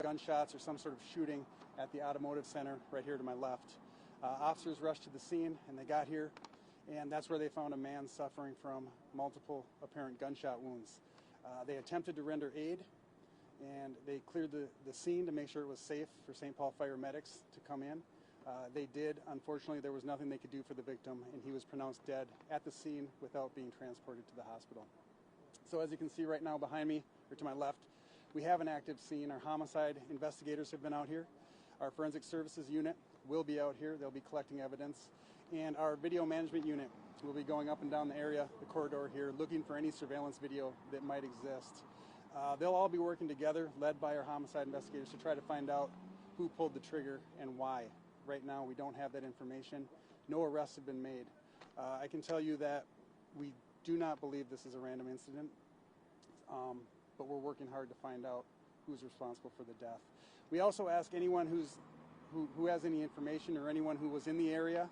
gunshots or some sort of shooting at the automotive center right here to my left. Officers rushed to the scene and they got here, and that's where they found a man suffering from multiple apparent gunshot wounds. They attempted to render aid, and they cleared the scene to make sure it was safe for St. Paul fire medics to come in. They did. Unfortunately, there was nothing they could do for the victim, and he was pronounced dead at the scene without being transported to the hospital. So as you can see right now behind me, or to my left, we have an active scene. Our homicide investigators have been out here. Our forensic services unit will be out here. They'll be collecting evidence. And our video management unit will be going up and down the area, the corridor here, looking for any surveillance video that might exist. They'll all be working together, led by our homicide investigators, to try to find out who pulled the trigger and why. Right now, we don't have that information. No arrests have been made. I can tell you that we do not believe this is a random incident, but we're working hard to find out who's responsible for the death. We also ask anyone who has any information, or anyone who was in the area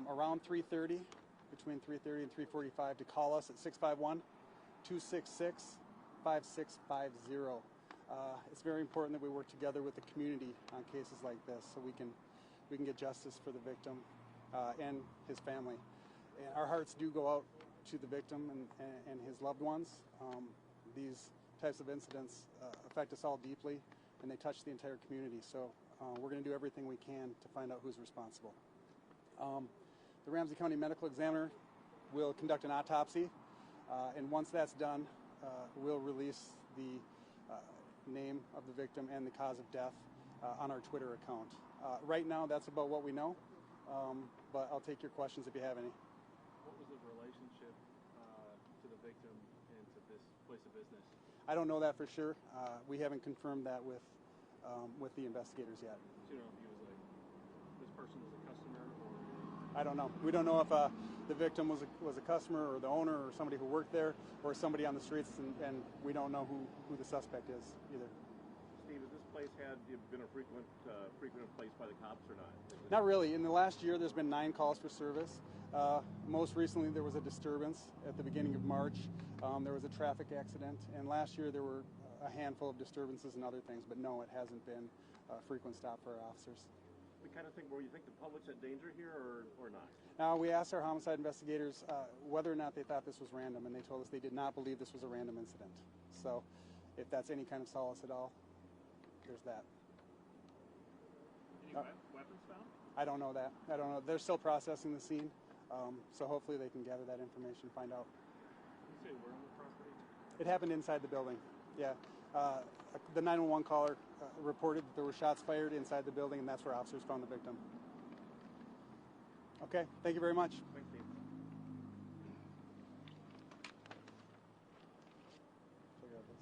around 3:30, between 3:30 and 3:45, to call us at 651-266-5650. It's very important that we work together with the community on cases like this, so we can get justice for the victim and his family. And our hearts do go out to the victim and his loved ones. These types of incidents affect us all deeply, and they touch the entire community. So we're going to do everything we can to find out who's responsible. The Ramsey County Medical Examiner will conduct an autopsy, and once that's done, we'll release the name of the victim and the cause of death on our Twitter account. Right now, that's about what we know, but I'll take your questions if you have any. What was the relationship to the victim and to this place of business? I don't know that for sure. We haven't confirmed that with the investigators yet. So you don't know if he was like, this person was a customer, or? I don't know. We don't know if the victim was a customer, or the owner, or somebody who worked there, or somebody on the streets, and we don't know who the suspect is either. Steve, has this place been a frequent place by the cops or not? Not really. In the last year, there's been 9 calls for service. Most recently, there was a disturbance at the beginning of March. There was a traffic accident, and last year there were a handful of disturbances and other things, but no, it hasn't been a frequent stop for our officers. The kind of thing where you think the public's at danger here, or not? Now, we asked our homicide investigators whether or not they thought this was random, and they told us they did not believe this was a random incident. So if that's any kind of solace at all, there's that. Any weapons found? I don't know that. I don't know. They're still processing the scene, so hopefully they can gather that information, find out. Did you say where on the property? It happened inside the building, yeah. The 911 caller reported that there were shots fired inside the building, and that's where officers found the victim. Okay, thank you very much. Thanks, Steve. Figure out this.